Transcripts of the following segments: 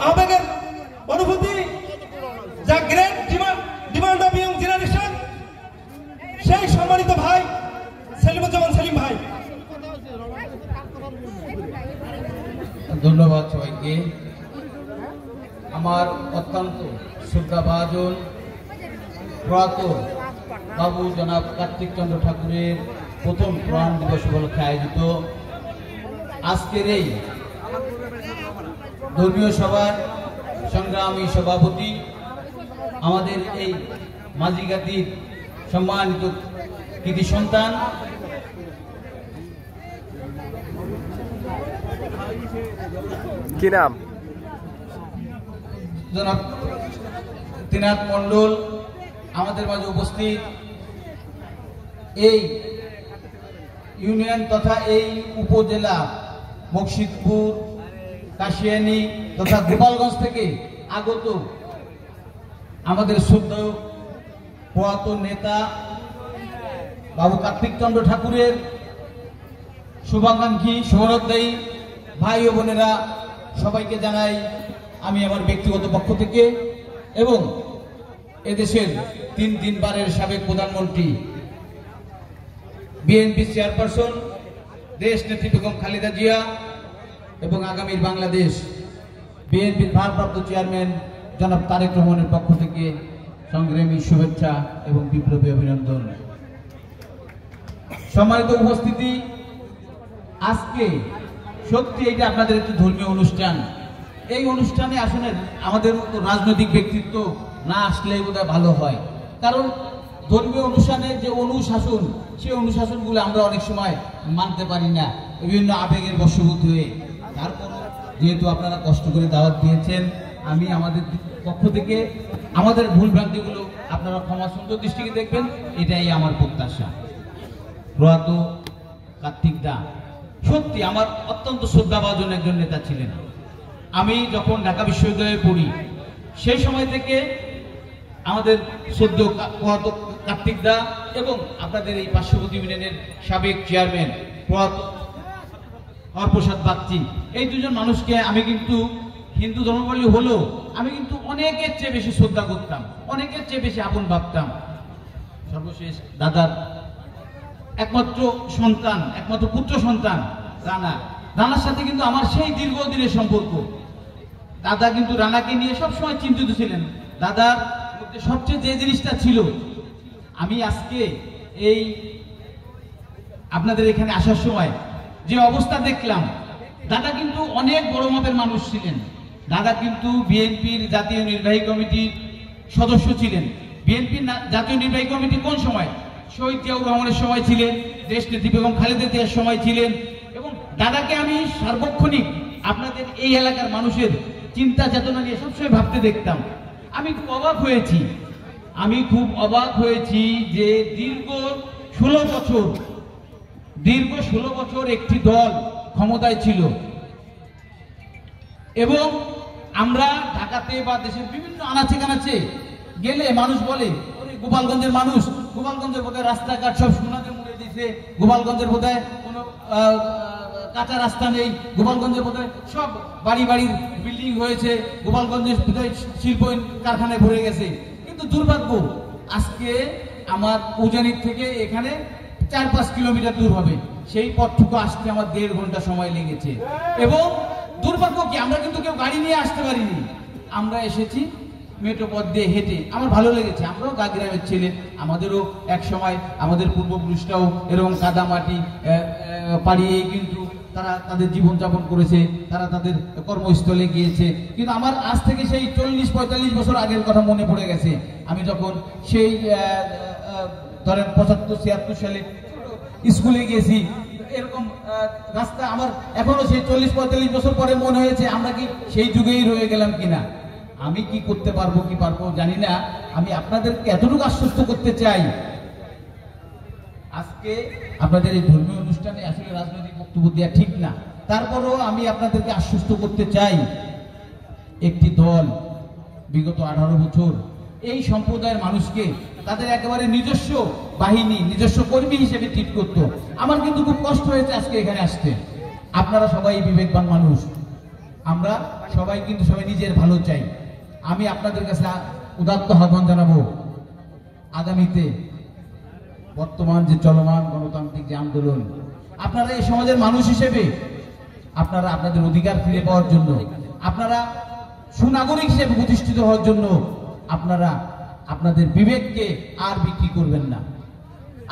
আবেগের অনুভূতি, যা great demand of young generation, সেই সম্মানিত ভাই সেলিমুজ্জামান সেলিম ভাই। ধন্যবাদ সবাইকে। আমার অত্যন্ত শ্রদ্ধাভাজন প্রয়াত বাবু জনাব কার্তিক চন্দ্র ঠাকুরের প্রথম প্রয়াণ দিবস উপলক্ষে আয়োজিত আজকের এই ধর্মীয় সভার সংগ্রামী সভাপতি, আমাদের এই মাঝিগাতির সম্মানিত কৃতি সন্তান কি নাম জনাব ত্রিনাথ মণ্ডল আমাদের মাঝে উপস্থিত, এই ইউনিয়ন তথা এই উপজেলা মকসিদপুর, কাশিয়ানী তথা গোপালগঞ্জ থেকে আগত আমাদের শ্রদ্ধেয় প্রয়াত নেতা বাবু কার্তিক চন্দ্র ঠাকুরের শুভাকাঙ্ক্ষী শুভনোদ্দায়ী ভাই ও বোনেরা, সবাইকে জানাই আমি আমার ব্যক্তিগত পক্ষ থেকে এবং এদেশের 3 বারের সাবেক প্রধানমন্ত্রী, বিএনপি চেয়ারপারসন দেশ নেত্রী বেগম খালেদা জিয়া এবং আগামীর বাংলাদেশ বিএনপির ভারপ্রাপ্ত চেয়ারম্যান জনাব তারেক রহমানের পক্ষ থেকে সংগ্রামী শুভেচ্ছা এবং বিপ্লবী অভিনন্দন। সম্মানিত উপস্থিতি, আজকে সত্যি এটা আপনাদের একটি ধর্মীয় অনুষ্ঠান। এই অনুষ্ঠানে আসলে আমাদের রাজনৈতিক ব্যক্তিত্ব না আসলেই বোধহয় ভালো হয়, কারণ ধর্মীয় অনুষ্ঠানের যে অনুশাসন, সেই অনুশাসনগুলো আমরা অনেক সময় মানতে পারি না, বিভিন্ন আবেগের বশীভূত হয়ে। তারপরও যেহেতু আপনারা কষ্ট করে দাওয়াত দিয়েছেন, আমি আমাদের পক্ষ থেকে আমাদের ভুল ভ্রান্তিগুলো আপনারা ক্ষমা সুন্দর দৃষ্টিকে দেখবেন, এটাই আমার প্রত্যাশা। প্রয়াত কার্তিক দা সত্যি আমার অত্যন্ত শ্রদ্ধাভাজন একজন নেতা ছিলেন। আমি যখন ঢাকা বিশ্ববিদ্যালয়ে পড়ি সেই সময় থেকে আমাদের শ্রদ্ধেয় প্রয়াত কার্তিক দা এবং আপনাদের এই পার্শ্ববর্তী ইউনিয়নের সাবেক চেয়ারম্যান প্রয়াত হরপ্রসাদ বাগচি, এই দুজন মানুষকে আমি কিন্তু হিন্দু ধর্মাবলম্বী হলেও আমি কিন্তু অনেকের চেয়ে বেশি শ্রদ্ধা করতাম, অনেকের চেয়ে বেশি আপন ভাবতাম। সর্বশেষ দাদার একমাত্র সন্তান, একমাত্র পুত্র সন্তান রানার সাথে কিন্তু আমার সেই দীর্ঘদিনের সম্পর্ক। দাদা কিন্তু রানাকে নিয়ে সবসময় চিন্তিত ছিলেন। দাদার মধ্যে সবচেয়ে যে জিনিসটা ছিল, আমি আজকে এই আপনাদের এখানে আসার সময় যে অবস্থা দেখলাম, দাদা কিন্তু অনেক বড় মাপের মানুষ ছিলেন। দাদা কিন্তু বিএনপির জাতীয় নির্বাহী কমিটির সদস্য ছিলেন। বিএনপির জাতীয় নির্বাহী কমিটি কোন সময়? শহীদ জিয়াউর রহমানের সময় ছিলেন, দেশ নেত্রী বেগম খালেদা জিয়ার সময় ছিলেন। এবং দাদাকে আমি সার্বক্ষণিক আপনাদের এই এলাকার মানুষের চিন্তা চেতনা নিয়ে সবসময় ভাবতে দেখতাম। আমি খুব অবাক হয়েছি যে দীর্ঘ 16 বছর একটি দল ক্ষমতায় ছিল এবং আমরা ঢাকাতে বা দেশের বিভিন্ন আনাচে কানাচে গেলে মানুষ বলে, গোপালগঞ্জের মানুষ, গোপালগঞ্জের বোধহয় রাস্তাঘাট সব সোনাতে মুড়ে দিয়েছে, গোপালগঞ্জের বোধহয় কোনো কাঁচা রাস্তা নেই, গোপালগঞ্জের বোধহয় সব বাড়ির বিল্ডিং হয়েছে, গোপালগঞ্জের বোধহয় শিল্প কারখানায় ভরে গেছে। কিন্তু দুর্ভাগ্য, আজকে আমার উজানির থেকে এখানে 4-5 কিলোমিটার দূর হবে, সেই পথটুকু আসতে আমার 1.5 ঘন্টা সময় লেগেছে। এবং দুর্ভাগ্য কি, আমরা কিন্তু কেউ গাড়ি নিয়ে আসতে পারিনি, আমরা এসেছি মেট্রো পথ দিয়ে হেঁটে। আমার ভালো লেগেছে, আমরাও গ্রামের ছেলে, আমাদেরও এক সময় আমাদের পূর্বপুরুষরাও এরকম কাদা মাটি পাড়িয়ে কিন্তু তারা তাদের জীবনযাপন করেছে, তারা তাদের কর্মস্থলে গিয়েছে। কিন্তু আমার আজ থেকে সেই 40-45 বছর আগের কথা মনে পড়ে গেছে। আমি যখন সেই ধরেন 75-76 সালে স্কুলে গিয়েছি, এরকম রাস্তা আমার এখনো সেই 40-45 বছর পরে মনে হয়েছে আমরা কি সেই যুগেই রয়ে গেলাম কিনা। আমি কি করতে পারবো কি পারবো জানি না। আমি আপনাদেরকে এতটুকু আশ্বস্ত করতে চাই, আজকে আপনাদের এই ধর্মীয় অনুষ্ঠানে আসলে রাজনৈতিক বক্তব্য দেওয়া ঠিক না, তারপরেও আমি আপনাদেরকে আশ্বস্ত করতে চাই, একটি দল বিগত 18 বছর এই সম্প্রদায়ের মানুষকে তাদের একেবারে নিজস্ব বাহিনী, নিজস্ব কর্মী হিসেবে ট্রিট করতো। আমার কিন্তু খুব কষ্ট হয়েছে আজকে এখানে আসতে। আপনারা সবাই বিবেকবান মানুষ, আমরা সবাই কিন্তু সবাই নিজের ভালো চাই। আমি আপনাদের কাছে উদাত্ত আহ্বান জানাবো, আগামীতে বর্তমান যে চলমান গণতান্ত্রিক যে আন্দোলন, আপনারা এই সমাজের মানুষ হিসেবে আপনারা আপনাদের অধিকার ফিরে পাওয়ার জন্য, আপনারা সুনাগরিক হিসেবে প্রতিষ্ঠিত হওয়ার জন্য আপনারা আপনাদের বিবেককে আর বিক্রি করবেন না।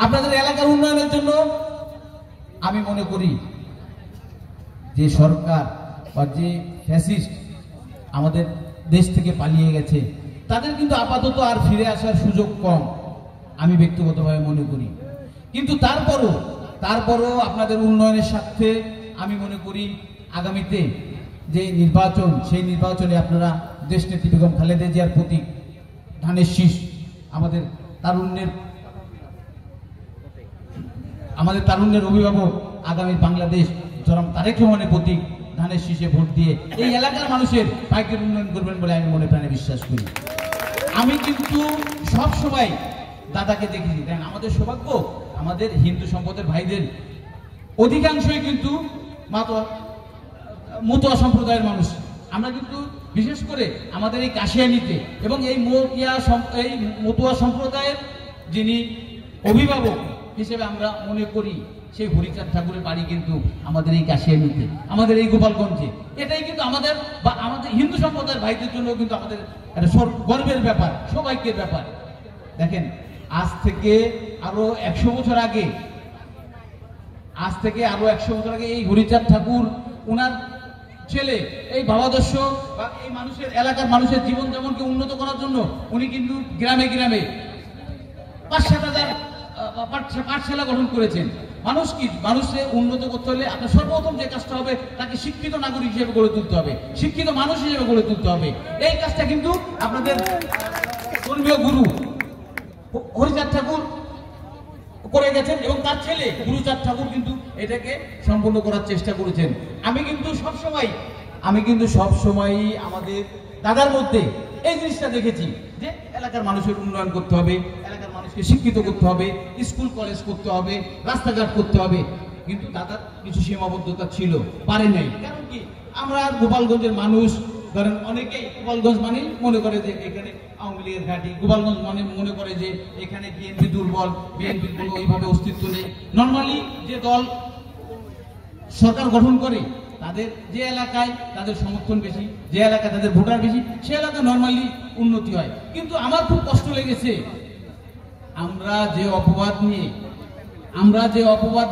আপনাদের এলাকার উন্নয়নের জন্য আমি মনে করি যে সরকার বা যে ফ্যাসিস্ট আমাদের দেশ থেকে পালিয়ে গেছে, তাদের কিন্তু আপাতত আর ফিরে আসার সুযোগ কম, আমি ব্যক্তিগতভাবে মনে করি। কিন্তু তারপরও আপনাদের উন্নয়নের স্বার্থে আমি মনে করি আগামীতে যে নির্বাচন, সেই নির্বাচনে আপনারা দেশনেত্রী বেগম খালেদা জিয়ার প্রতীক ধানের শীষ, আমাদের তারুণ্যের অভিভাবক আগামী বাংলাদেশ জনাব তারেক রহমানের প্রতীক ধানের শীষে ভোট দিয়ে এই এলাকার মানুষের ভাগ্যের উন্নয়ন করবেন বলে আমি মনে প্রাণে বিশ্বাস করি। আমি কিন্তু সব সময় দাদাকে দেখেছি, দেখেন আমাদের সৌভাগ্য, আমাদের হিন্দু সম্প্রদায়ের ভাইদের অধিকাংশই কিন্তু মতুয়া সম্প্রদায়ের মানুষ। আমরা কিন্তু বিশেষ করে আমাদের এই কাশিয়ানীতে এবং এই মতুয়া সম্প্রদায়ের যিনি অভিভাবক হিসেবে আমরা মনে করি সেই হরিচাঁদ ঠাকুরের বাড়ি কিন্তু আমাদের এই কাশিয়ানীতে, আমাদের এই গোপালগঞ্জে। এটাই কিন্তু আমাদের বা আমাদের হিন্দু সম্প্রদায়ের ভাইদের জন্য কিন্তু আমাদের একটা গর্বের ব্যাপার, সৌভাগ্যের ব্যাপার। দেখেন আজ থেকে আরো 100 বছর আগে এই হরিচাঁদ ঠাকুর ওনার ছেলে এই ভাবাদর্শ বা এই মানুষের এলাকার মানুষের জীবন যেমনকে উন্নত করার জন্য উনি কিন্তু গ্রামে গ্রামে 5-7 হাজার পাঠশালা গঠন করেছেন। মানুষকে উন্নত করতে হলে আপনার সর্বপ্রথম যে কাজটা হবে, তাকে শিক্ষিত নাগরিক হিসেবে গড়ে তুলতে হবে, শিক্ষিত মানুষ হিসেবে গড়ে তুলতে হবে। এই কাজটা কিন্তু আপনাদের ধর্মীয় গুরু হরিচাঁদ ঠাকুর করে গেছেন এবং তার ছেলে গুরুচাঁদ ঠাকুর কিন্তু এটাকে সম্পূর্ণ করার চেষ্টা করেছেন। আমি কিন্তু সবসময় আমাদের দাদার মধ্যে এই জিনিসটা দেখেছি যে এলাকার মানুষের উন্নয়ন করতে হবে, এলাকার মানুষকে শিক্ষিত করতে হবে, স্কুল কলেজ করতে হবে, রাস্তাঘাট করতে হবে। কিন্তু দাদার কিছু সীমাবদ্ধতা ছিল, পারে নাই। কারণ কি, আমরা গোপালগঞ্জের মানুষ, ধরেন অনেকেই গোপালগঞ্জ মানে মনে করে যে এখানে আওয়ামী লীগের ঘাঁটি, গোপালগঞ্জ মানে মনে করে যে এখানে বিএনপি দুর্বল, বিএনপির কোনো ওইভাবে অস্তিত্ব নেই। নর্মালি যে দল সরকার গঠন করে তাদের যে এলাকায় তাদের সমর্থন বেশি, যে এলাকায় তাদের ভোটার বেশি, সে এলাকায় নর্মালি উন্নতি হয়। কিন্তু আমার খুব কষ্ট লেগেছে, আমরা যে অপবাদ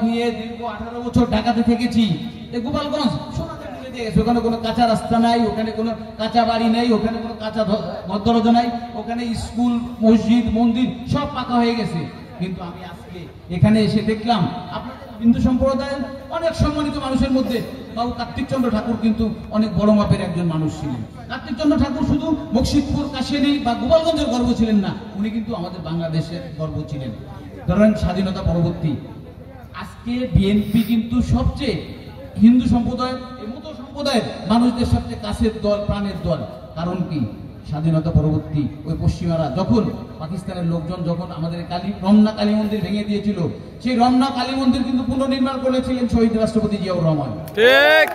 নিয়ে দীর্ঘ 18 বছর ঢাকাতে থেকেছি, গোপালগঞ্জ ওখানে কোনো কাঁচা রাস্তা নাই, ওখানে কোনো কাঁচা বাড়ি নেই, ওখানে কোনো কাঁচা ঘর দরজা নাই, ওখানে স্কুল মসজিদ মন্দির সব পাকা হয়ে গেছে। কিন্তু আমি আজকে এখানে এসে দেখলাম আপনাদের হিন্দু সম্প্রদায়ের অনেক সম্মানিত মানুষের মধ্যে বাবু কার্তিকচন্দ্র ঠাকুর কিন্তু অনেক বড় মাপের একজন মানুষ ছিলেন। কার্তিকচন্দ্র ঠাকুর শুধু মুর্শিদপুর, কাশিয়ানী বা গোপালগঞ্জের গর্ব ছিলেন না, উনি কিন্তু আমাদের বাংলাদেশের গর্ব ছিলেন। ধরেন স্বাধীনতা পরবর্তী আজকে বিএনপি কিন্তু সবচেয়ে হিন্দু সম্প্রদায়ের সম্প্রদায়ের মানুষদের সবচেয়ে কাছের দল, প্রাণের দল। কারণ কি, স্বাধীনতা পরবর্তী ওই পশ্চিমারা যখন পাকিস্তানের লোকজন যখন আমাদের রমনা কালী মন্দির ভেঙে দিয়েছিল, সেই রমনা কালী মন্দির কিন্তু পুনর্নির্মাণ করেছিলেন শহীদ রাষ্ট্রপতি জিয়াউর রহমান। ঠিক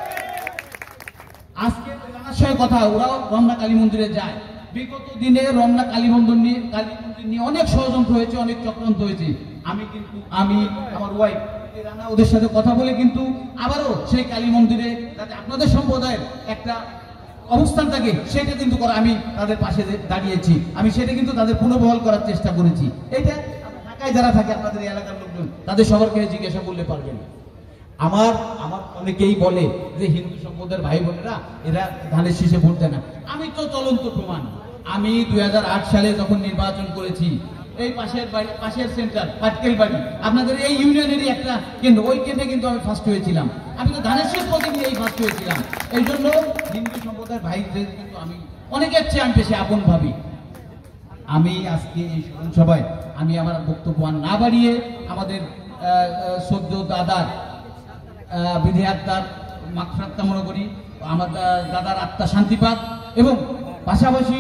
আজকে জানার কথা, ওরাও রমনা কালী মন্দিরে যায়। বিগত দিনে রমনা কালী মন্দির নিয়ে অনেক ষড়যন্ত্র হয়েছে, অনেক চক্রান্ত হয়েছে। আমি আমার ওয়াইফ রানা ওদের সাথে কথা বলে কিন্তু আবারও সেই কালী মন্দিরে যাতে আপনাদের সম্প্রদায়ের একটা অবস্থান থাকে সেটা কিন্তু আমি তাদের পাশে দাঁড়িয়েছি, আমি সেটা কিন্তু তাদের পুনর্বহাল করার চেষ্টা করেছি। এইটা ঢাকায় যারা থাকে আপনাদের এলাকার লোকজন, তাদের সবারকে জিজ্ঞাসা করলে পারবেন। আমার অনেকেই বলে যে হিন্দু সম্প্রদায়ের ভাই বোনেরা এরা ধানের শীষে ভোট দেয় না। আমি তো চলন্ত প্রমাণ। আমি 2008 সালে যখন নির্বাচন করেছি, এই পাশের সেন্টার পাটকেল বাড়ি আপনাদের এই ইউনিয়নেরই একটা কেন্দ্র, ওই কেন্দ্রে কিন্তু আমি ফার্স্ট হয়েছিলাম। আমি তো ধানের শীষ প্রতীক নিয়েই ফার্স্ট হয়েছিলাম। এই জন্য হিন্দু সম্প্রদায়ের ভাইদের কিন্তু আমি অনেকের চেয়ে আমি বেশি আপন ভাবি। আমি আজকে এই সভায় আমি আমার বক্তব্য না বাড়িয়ে আমাদের সদ্য দাদার বিধি আত্মার মাগফিরাত কামনা করি, আমার দাদার আত্মা শান্তি পাক এবং পাশাপাশি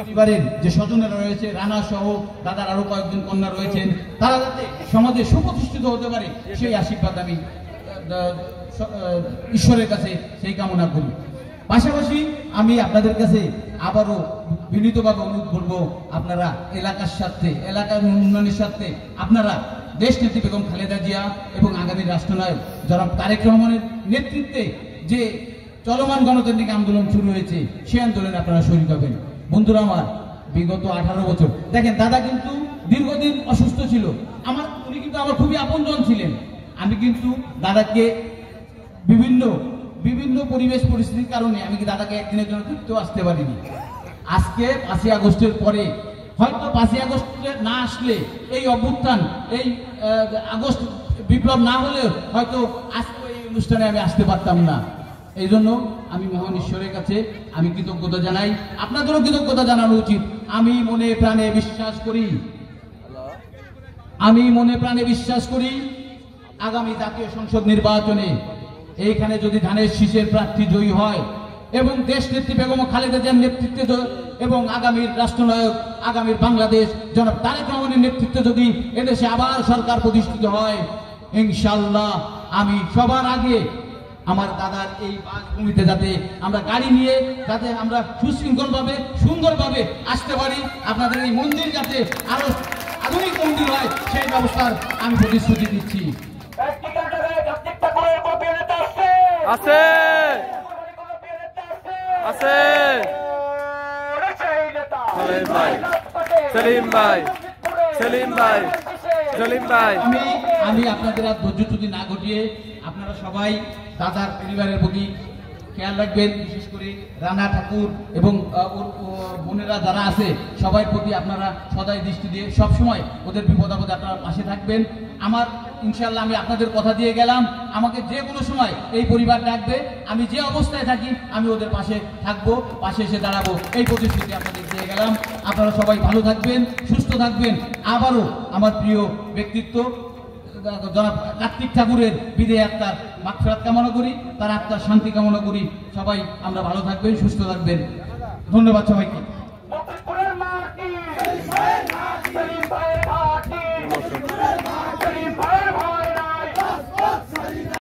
পরিবারের যে স্বজনেরা রয়েছে, রানা সহ দাদার আরো কয়েকজন কন্যা রয়েছেন, তারা যাতে সমাজে সুপ্রতিষ্ঠিত হতে পারে সেই আশীর্বাদ আমি ঈশ্বরের কাছে সেই কামনা করি। পাশাপাশি আমি আপনাদের কাছে আবারও বিনীতভাবে অনুরোধ করবো, আপনারা এলাকার স্বার্থে, এলাকার উন্নয়নের স্বার্থে আপনারা দেশনেত্রী বেগম খালেদা জিয়া এবং আগামী রাষ্ট্রনায়ক জনাব তারেক রহমানের নেতৃত্বে যে চলমান গণতান্ত্রিক আন্দোলন শুরু হয়েছে, সেই আন্দোলনে আপনারা শরীক হবেন। বন্ধুরা আমার, বিগত 18 বছর দেখেন, দাদা কিন্তু দীর্ঘদিন অসুস্থ ছিল, উনি কিন্তু আমার খুবই আপনজন ছিলেন। আমি কিন্তু দাদাকে বিভিন্ন পরিবেশ পরিস্থিতির কারণে আমি কি দাদাকে একদিনের জন্য দেখতেও আসতে পারিনি। আজকে 5ই আগস্টের পরে হয়তো 5ই আগস্টে না আসলে, এই অভ্যুত্থান, এই আগস্ট বিপ্লব না হলেও হয়তো আজকে এই অনুষ্ঠানে আমি আসতে পারতাম না। এই জন্য আমি মহান ঈশ্বরের কাছে আমি কৃতজ্ঞতা জানাই, আপনাদেরও কৃতজ্ঞতা জানানো উচিত। আমি মনে প্রাণে বিশ্বাস করি আগামী জাতীয় সংসদ নির্বাচনে এইখানে যদি ধানের শীষের প্রার্থী জয়ী হয় এবং দেশ নেত্রী বেগম খালেদা জিয়ার নেতৃত্বে এবং আগামীর রাষ্ট্রনায়ক, আগামীর বাংলাদেশ জনাব তারেক রহমানের নেতৃত্বে যদি এদেশে আবার সরকার প্রতিষ্ঠিত হয়, ইনশাআল্লাহ আমি সবার আগে আমার দাদার এই বাসভূমিতে যাতে আমরা গাড়ি নিয়ে যাতে আমরা সুশৃঙ্খলভাবে সুন্দরভাবে আসতে পারি, আপনাদের এই মন্দির যাতে আরো আধুনিক মন্দির হয় সেই ব্যবস্থার আমি প্রতিশ্রুতি দিচ্ছি। আছে আছে সেলিম ভাই আমি আপনাদের আর ধৈর্যচ্যুতি না ঘটিয়ে আপনারা সবাই দাদার পরিবারের প্রতি খেয়াল রাখবেন, বিশেষ করে রানা ঠাকুর এবং বোনেরা যারা আছে সবাই প্রতি আপনারা সদাই দৃষ্টি দিয়ে সবসময় ওদের বিপদ আপদে আপনারা পাশে থাকবেন। আমার ইনশাআল্লাহ আমি আপনাদের কথা দিয়ে গেলাম, আমাকে যে কোনো সময় এই পরিবার ডাকবে, আমি যে অবস্থায় থাকি আমি ওদের পাশে থাকবো, পাশে এসে দাঁড়াবো, এই প্রতিশ্রুতি আপনাদের দিয়ে গেলাম। আপনারা সবাই ভালো থাকবেন, সুস্থ থাকবেন। আবারও আমার প্রিয় ব্যক্তিত্ব জনাব কার্তিক ঠাকুরের বিদেয় আত্মার মাগফিরাত কামনা করি, তার আত্মার শান্তি কামনা করি। সবাই আমরা ভালো থাকবেন, সুস্থ থাকবেন। ধন্যবাদ সবাইকে।